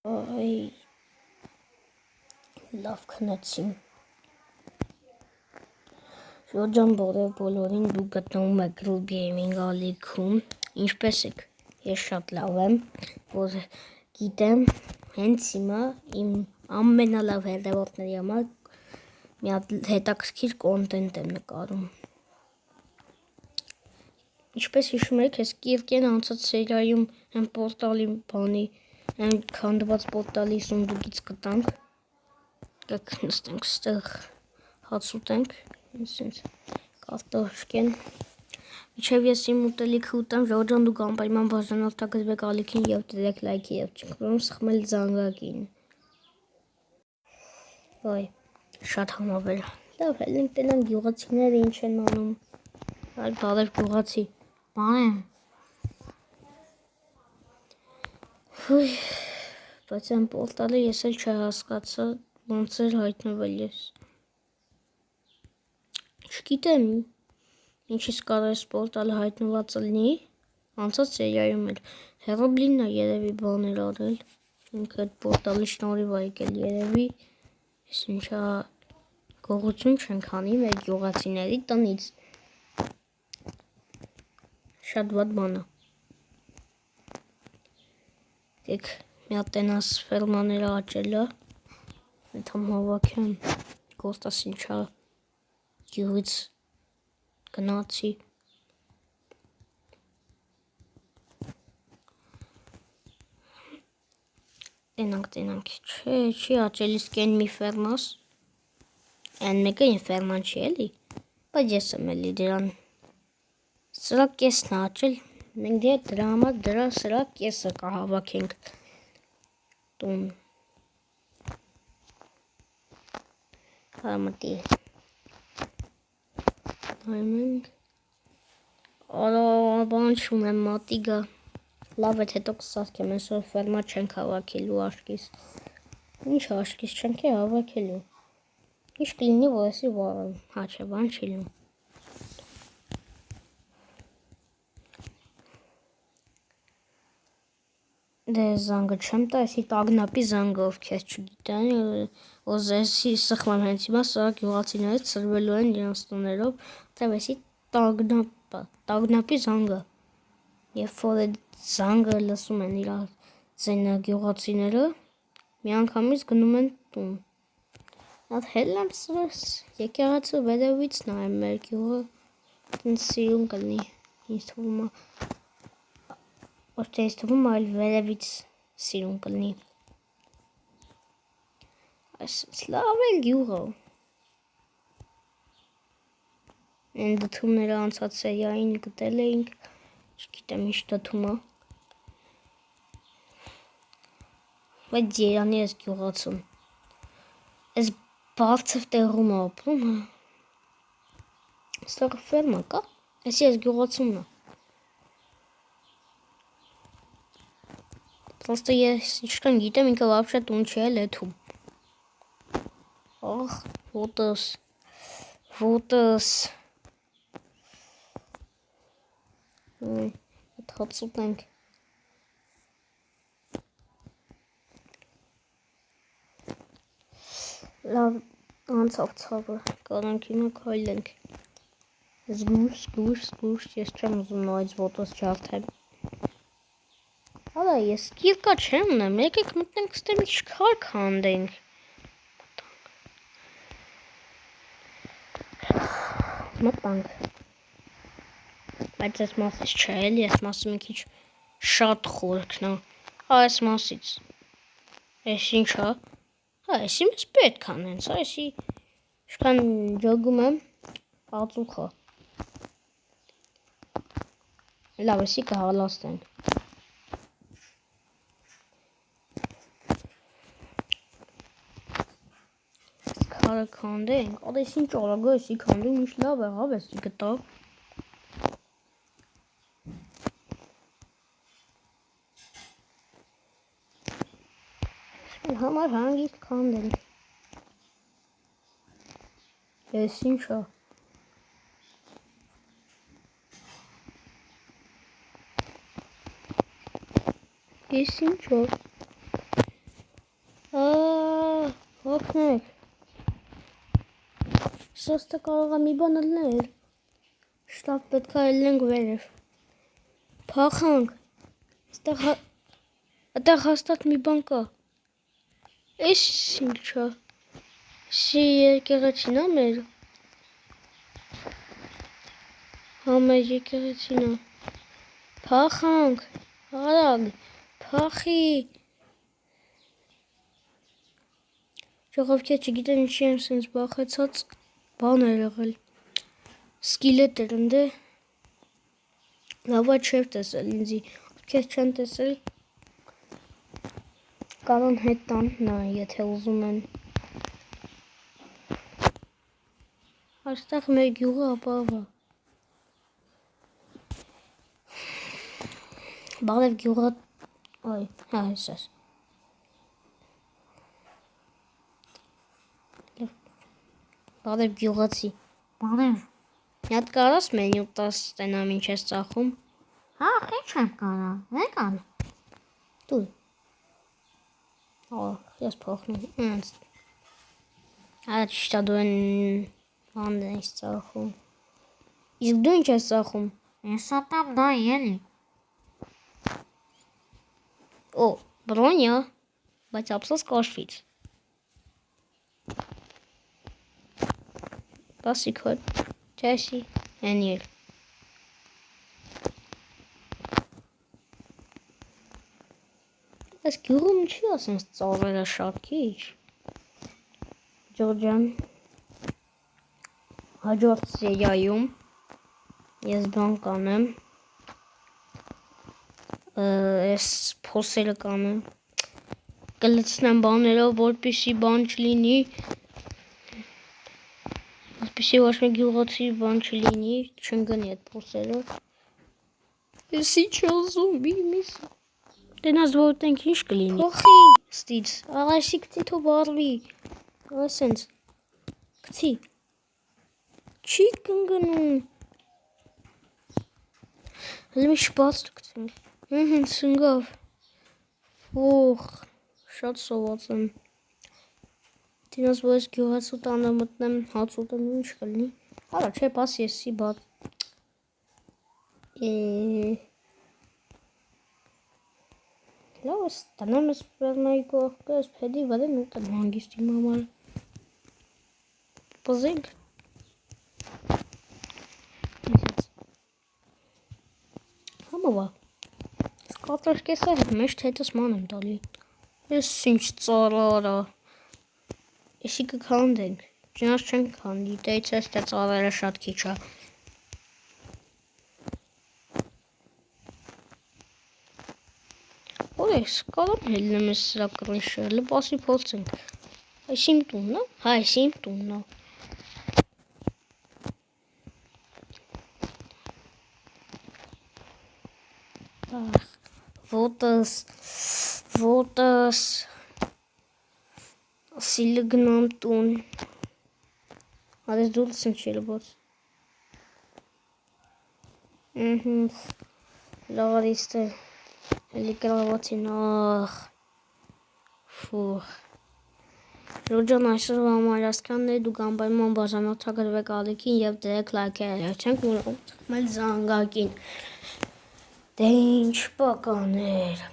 Ay, laf քնեցին։ Շորջան բոլորին դու գտնվում եք Group Gaming ալիքում, ինչպես եք, ես շատ լավ եմ, որ գիտեմ, հենց հիմա իմ ամենալավ հետևորդների համար մի հատ հետաքրքիր կոնտենտ եմ նկարում։ Ինչպես հիշում եք, ես Կիրկեն անցած սերիայում հենց պորտալի բանի, հենց քանդված պորտալի սունդուկից կտանք, գաք նստենք ստեղ հաց ուտենք, ինձ կարտոշկեն, մինչև ես իմ ուտելիքը ուտեմ, Ժորջան դուք անպայման բաժանորդագրվեք ալիքին և դրեք լայքի և չկրում սխմել զանգակին։ Ոյ, շատ համավեր, լավ էլ ենք տենանք գյուղացիները ինչ են անում, այլ բարև գյուղացի, բան եմ, հույ, բայց են պորտալը ես էլ չհասկացա, ոնց էր հայտնվել ես, չգիտեմ, ինչից կարող ես պորտալը հայտնված լինի, անցած սերիայում էլ, հեռոբլինն է երևի բաներ արել, ինքը այդ պորտալի շնորհիվ է եկել երևի, ես ինչա գողություն չենք անի մեր գյուղացիների տնից, շատ վատ բան է, դեք մի հատ տենաս ֆերմաները աճելը, այդ համ հավաքեմ, գործաս ինչա գյուղից գնացի, տենանք, չի աճել իսկ են մի ֆերմաս, են մեկը են ֆերման չի էլի, բայց ես եմ էլի դրան, սրա կեսն է աճել, մենք դրա համար դրա սրա կեսը կհավաքենք տուն, հարմտի, նայմենք, բանչում եմ մատիգա, լավ էդ հետո կսարքեմ, այսօր ֆերմա չենք հավաքելու աշկիս, ինչ աշկիս չենք է հավաքելու, ինչ կլինի, որ եսի վարում, հա չէ, բան չի լինում, դե զանգը չեմ տա, եսի տագնապի զանգը ովքեր չգիտեն, որ եսի սխմեմ հենց հիմա, սրա գյուղացիներից սրվելու են իրենց տներով, տև եսի տագնապի զանգը, երբ որ այդ զանգը լսում են իր ձենը գյուղացիները, միանգամից գնում են տուն, այդ հելն եմ սրս, եկեղեցու վերևից նայեմ մեր գյուղը, ինձ սիրուն կլնի, ինձ թվում է, ոչ թե ինձ թվում է, այլ վերևից սիրուն կլնի, այսպես լավ է գյուղը, են դթումները անցած սերիային գտել էինք, չգիտեմ ինչ դթում է, բայց երանի ես գյուղացում, ես բարձր տեղում է ապրում, ստեղ ֆերմա կա, եսի ես գյուղացումն է, Պրոստը ես ինչքան գիտեմ ինքը վաբշե տուն չի էլ էթում, ախ, ոտս, այդ հաց ուտենք, լավ անցավ ցավը, կարանք հիմա քայլենք, զգուշ, ես չեմ ուզում նայից ոտս ջարդեմ, Արա ես կիրկա չեմ ունեմ, եկեք մտնենք ստեմ ինչ քար քանդենք, մտանք, բայց այս մասից չէ էլի, այս մասը մի քիչ շատ խորքն է, այս մասից, ես ինչ է, եսի մեզ պետք է նենց, եսի ինչքան ջոգում եմ, ածուխ է, լավ եսի կհալաստենք, քարը քանդենք, ադես ինչ արագ եսի քանդում, ինչ լավ է, հավ եսի գտա, համար հանգիստ քանդենք, ես ինչ է, ես ինչ է, Օգնեք։ Սոստը կարող է մի բան լներ։ Շտապ պետք է ելնենք վերև։ Փախանք։ Այդտեղ հաստատ մի բան կա։ Էս ինչա։ Սի եկեղեցին է մեր։ Հա մեր եկեղեցին է։ Փախանք։ Արագ։ Փախի։ Ժողովուրդ չգիտեմ ինչի եմ սենց բախեցած բան էր եղել։ Սկիլետ էր ընդ է։ Լավա չէր տեսել ինձի։ Ովքեր չեն տեսել կարող հետ տան նա, եթե ուզում են։ Այստեղ մեր գյուղը ապահով է։ Բարև գյուղը, այ, հա, հեսես։ Բարև գյուղացի։ Բարև։ Մի հատ կարաս մենյու տաս ստենամ ինչ ես ծախում։ Հա, ինչ եմ կարա, եկան։ Դու։ Ես փոխնում, ինձ։ Արա ճիշտ է դու են բանդ ես ծախում։ Իսկ դու ինչ ես ծախում։ Ես ատամ դա ելի։ Օ, բրոնյա, բայց ապսոս կոշվից։ Բասի քոտ, ճեսի, ենիլ։ Այս գյուղում չի ասենց ծավերը շատ քիչ։ Ջորջան, հաջորդ սերիայում ես բան կանեմ, ես փոսերը կանեմ, կլցնեմ բաներով, որպեսի բան չլինի, որպեսի ոչ մի գյուղացի բան չլինի, չընկնի այդ փոսերը։ Ես ինչ ուզում եմ, Դենաս որտենք ինչ կլինի։ Փոխի ստից, աղայսի կցի թո բարվի, ասենց, կցի, չի կնգնում, հլի մի շպած կցենք, հենց սնգավ, ոխ, շատ սոված եմ, դենաս որ ես գյուղացու տանը մտնեմ, հաց ուտեմ ինչ կլինի, արա չէ պաս եսի բատ, լավ ես տնեմ ես պերնայի կողքը, ես պեդի վադեմ ուտեմ հանգիստի մամար, պզենք, համովա, ես կատար կեսա հետ մեշտ հետս ման եմ տալի, ես ինչ ծարարա, եսի կքանդենք, ճնաս չենք քանդի, տեից ես տե ծավերը շատ քիչ է, Ես կարող հելնեմ ես սրա կրնշը, լպասի փորձենք, այս իմ տունն է, հա այս իմ տունն է, ոտս, ասիլը գնամ տուն, հատես դուլս եմ չի լբոց, լավարիստ է, Հելի կրավացին, ախ, ֆուխ, Ռոջան այսօրվա համար ասկանն է, դուք անպայման բաժանորդագրվեք ալիքին և դրեք լայքերը, չենք մոռանում թխմել զանգակին, դե ինչ պականեր,